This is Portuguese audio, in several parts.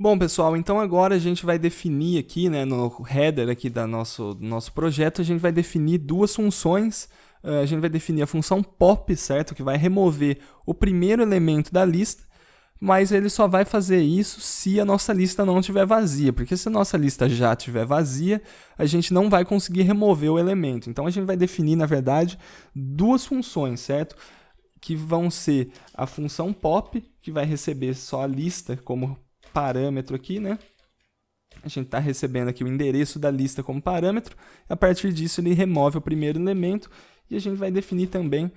Bom, pessoal, então agora a gente vai definir aqui, né, no header aqui do nosso projeto, a gente vai definir duas funções. A gente vai definir a função pop, certo? Que vai remover o primeiro elemento da lista, mas ele só vai fazer isso se a nossa lista não estiver vazia, porque se a nossa lista já estiver vazia, a gente não vai conseguir remover o elemento. Então a gente vai definir, na verdade, duas funções, certo? Que vão ser a função pop, que vai receber só a lista como parâmetro aqui, né? A gente está recebendo aqui o endereço da lista como parâmetro. A partir disso, ele remove o primeiro elemento. E a gente vai definir também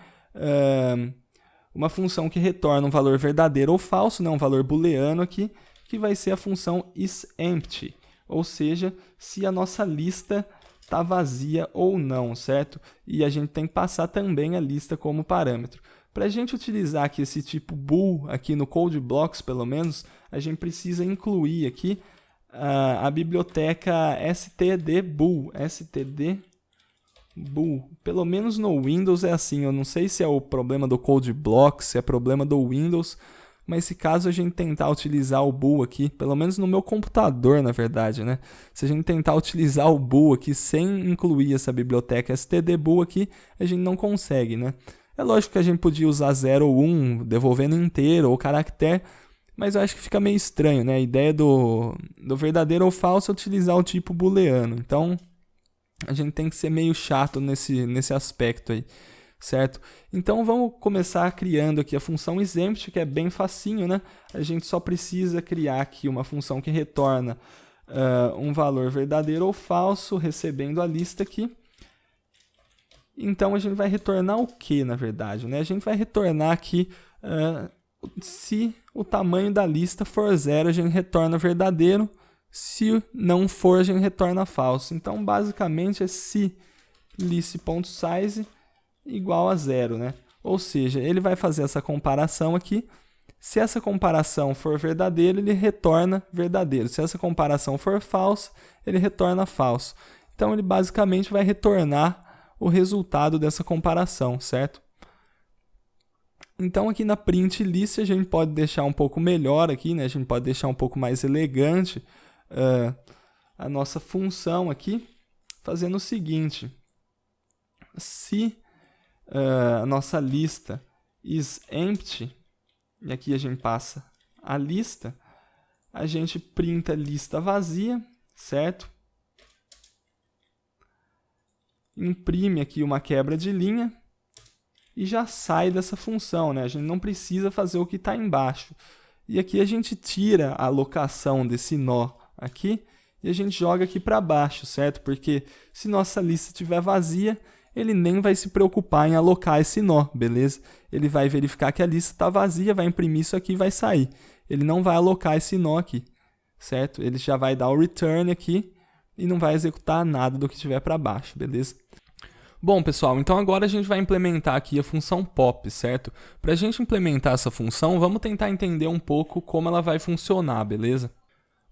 uma função que retorna um valor verdadeiro ou falso, né? Um valor booleano aqui, que vai ser a função isEmpty. Ou seja, se a nossa lista está vazia ou não, certo? E a gente tem que passar também a lista como parâmetro. Para a gente utilizar aqui esse tipo bool aqui no code blocks, pelo menos, a gente precisa incluir aqui a biblioteca stdbool. Pelo menos no Windows é assim. Eu não sei se é o problema do code blocks, se é problema do Windows, mas se caso a gente tentar utilizar o bool aqui, pelo menos no meu computador, na verdade, né? Se a gente tentar utilizar o bool aqui sem incluir essa biblioteca stdbool aqui, a gente não consegue, né? É lógico que a gente podia usar 0 ou 1, devolvendo inteiro ou caractere, mas eu acho que fica meio estranho, né? A ideia do verdadeiro ou falso é utilizar o tipo booleano. Então, a gente tem que ser meio chato nesse aspecto aí, certo? Então, vamos começar criando aqui a função isEmpty, que é bem facinho, né? A gente só precisa criar aqui uma função que retorna um valor verdadeiro ou falso, recebendo a lista aqui. Então, a gente vai retornar o que, na verdade? Né? A gente vai retornar aqui, se o tamanho da lista for 0, a gente retorna verdadeiro. Se não for, a gente retorna falso. Então, basicamente, é se list.size igual a 0. Né? Ou seja, ele vai fazer essa comparação aqui. Se essa comparação for verdadeira, ele retorna verdadeiro. Se essa comparação for falsa, ele retorna falso. Então, ele basicamente vai retornar o resultado dessa comparação, certo? Então aqui na print list a gente pode deixar um pouco melhor aqui, né? A gente pode deixar um pouco mais elegante a nossa função aqui, fazendo o seguinte: se a nossa lista is empty, e aqui a gente passa a lista, a gente printa lista vazia, certo? Imprime aqui uma quebra de linha e já sai dessa função, né? A gente não precisa fazer o que está embaixo. E aqui a gente tira a alocação desse nó aqui e a gente joga aqui para baixo, certo? Porque se nossa lista estiver vazia, ele nem vai se preocupar em alocar esse nó, beleza? Ele vai verificar que a lista está vazia, vai imprimir isso aqui e vai sair. Ele não vai alocar esse nó aqui, certo? Ele já vai dar o return aqui e não vai executar nada do que tiver para baixo, beleza? Bom, pessoal, então agora a gente vai implementar aqui a função pop, certo? Para a gente implementar essa função, vamos tentar entender um pouco como ela vai funcionar, beleza?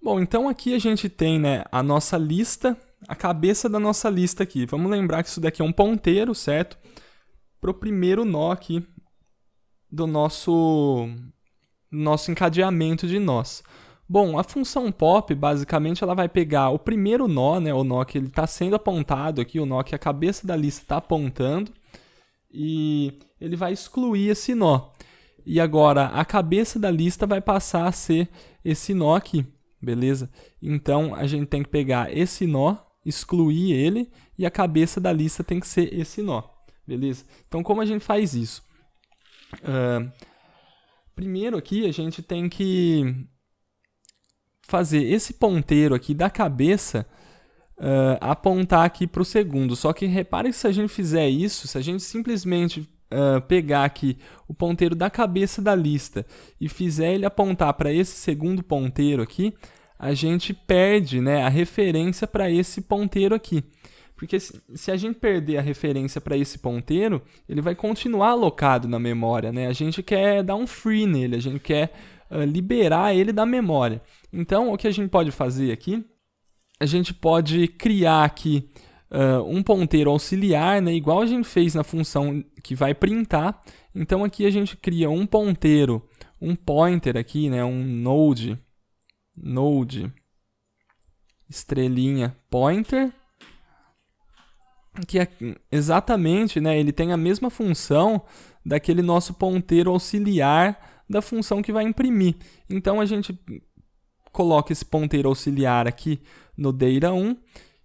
Bom, então aqui a gente tem, né, a nossa lista, a cabeça da nossa lista aqui. Vamos lembrar que isso daqui é um ponteiro, certo? Para o primeiro nó aqui do nosso encadeamento de nós. Bom, a função pop, basicamente, ela vai pegar o primeiro nó, né, o nó que ele está sendo apontado aqui, o nó que a cabeça da lista está apontando, e ele vai excluir esse nó. E agora, a cabeça da lista vai passar a ser esse nó aqui, beleza? Então, a gente tem que pegar esse nó, excluir ele, e a cabeça da lista tem que ser esse nó, beleza? Então, como a gente faz isso? Primeiro aqui, a gente tem que fazer esse ponteiro aqui da cabeça apontar aqui para o segundo. Só que repare que se a gente fizer isso, se a gente simplesmente pegar aqui o ponteiro da cabeça da lista e fizer ele apontar para esse segundo ponteiro aqui, a gente perde, né, a referência para esse ponteiro aqui. Porque se a gente perder a referência para esse ponteiro, ele vai continuar alocado na memória, né? A gente quer dar um free nele, a gente quer liberar ele da memória. Então, o que a gente pode fazer aqui, a gente pode criar aqui um ponteiro auxiliar, né, igual a gente fez na função que vai printar. Então, aqui a gente cria um ponteiro, um pointer aqui, né, um node node estrelinha pointer, que é exatamente, né, ele tem a mesma função daquele nosso ponteiro auxiliar da função que vai imprimir. Então a gente coloca esse ponteiro auxiliar aqui no data1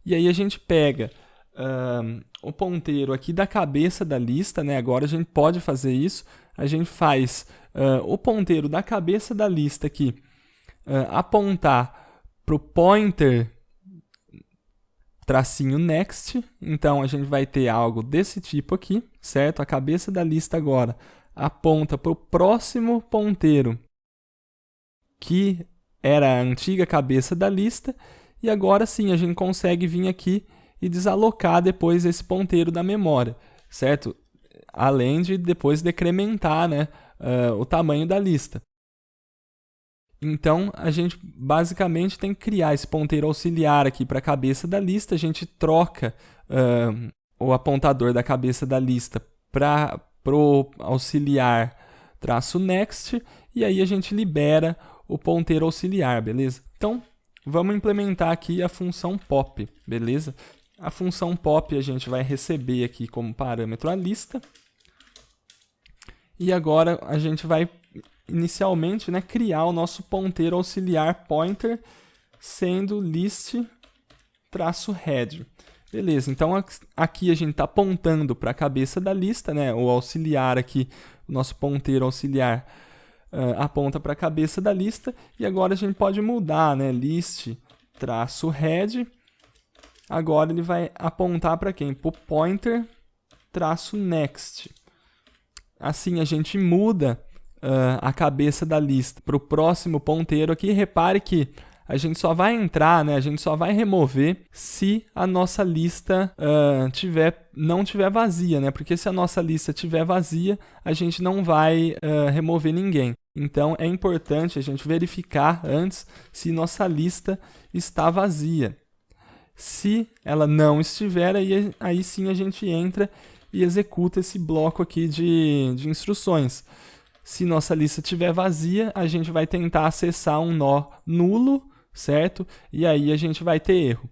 e aí a gente pega o ponteiro aqui da cabeça da lista, né? Agora a gente pode fazer isso. A gente faz o ponteiro da cabeça da lista aqui apontar para o pointer tracinho next. Então a gente vai ter algo desse tipo aqui, certo? A cabeça da lista agora aponta para o próximo ponteiro que era a antiga cabeça da lista, e agora sim a gente consegue vir aqui e desalocar depois esse ponteiro da memória, certo? Além de depois decrementar, né, o tamanho da lista. Então, a gente basicamente tem que criar esse ponteiro auxiliar aqui para a cabeça da lista, a gente troca o apontador da cabeça da lista para o auxiliar traço next, e aí a gente libera o ponteiro auxiliar, beleza? Então, vamos implementar aqui a função pop, beleza? A função pop a gente vai receber aqui como parâmetro a lista. E agora a gente vai inicialmente, né, criar o nosso ponteiro auxiliar pointer sendo list-head. Beleza, então aqui a gente está apontando para a cabeça da lista, né, o auxiliar aqui, o nosso ponteiro auxiliar aponta para a cabeça da lista, e agora a gente pode mudar, né, list-head, agora ele vai apontar para quem? Para o pointer-next. Assim a gente muda a cabeça da lista para o próximo ponteiro aqui. Repare que a gente só vai entrar, né, a gente só vai remover se a nossa lista não tiver vazia, né? Porque se a nossa lista tiver vazia, a gente não vai remover ninguém. Então é importante a gente verificar antes se nossa lista está vazia. Se ela não estiver, aí sim a gente entra e executa esse bloco aqui de instruções. Se nossa lista estiver vazia, a gente vai tentar acessar um nó nulo, certo? E aí a gente vai ter erro.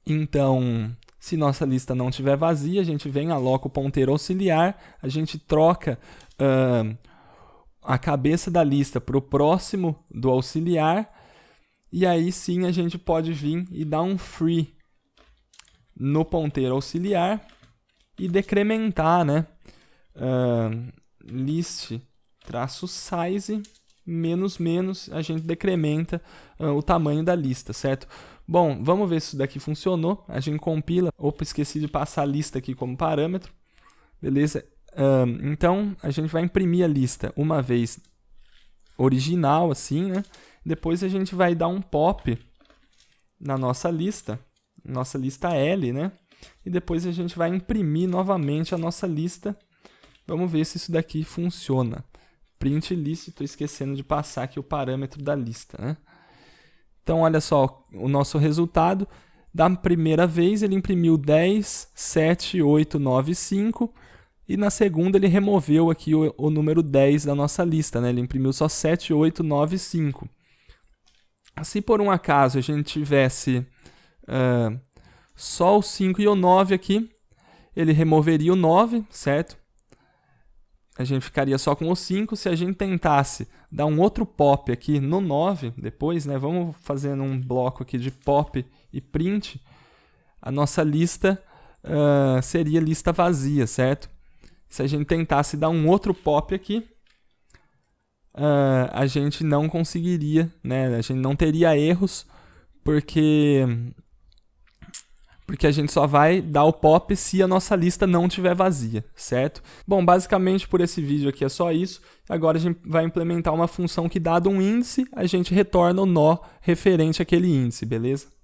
Então, se nossa lista não estiver vazia, a gente vem, aloca o ponteiro auxiliar, a gente troca a cabeça da lista para o próximo do auxiliar, e aí sim a gente pode vir e dar um free no ponteiro auxiliar e decrementar, né? List-size menos, a gente decrementa o tamanho da lista, certo? Bom, vamos ver se isso daqui funcionou. A gente compila. Opa, esqueci de passar a lista aqui como parâmetro. Beleza? Então, a gente vai imprimir a lista uma vez original, assim, né? Depois a gente vai dar um pop na nossa lista L, né? E depois a gente vai imprimir novamente a nossa lista. Vamos ver se isso daqui funciona. Print list, estou esquecendo de passar aqui o parâmetro da lista, né? Então, olha só o nosso resultado. Da primeira vez, ele imprimiu 10, 7, 8, 9, 5. E na segunda, ele removeu aqui o número 10 da nossa lista, né? Ele imprimiu só 7, 8, 9, 5. Se por um acaso a gente tivesse só o 5 e o 9 aqui, ele removeria o 9, certo? A gente ficaria só com o 5. Se a gente tentasse dar um outro pop aqui no 9, depois, né? Vamos fazendo um bloco aqui de pop e print. A nossa lista seria lista vazia, certo? Se a gente tentasse dar um outro pop aqui, a gente não conseguiria, né? A gente não teria erros, porque a gente só vai dar o pop se a nossa lista não estiver vazia, certo? Bom, basicamente por esse vídeo aqui é só isso. Agora a gente vai implementar uma função que, dado um índice, a gente retorna o nó referente àquele índice, beleza?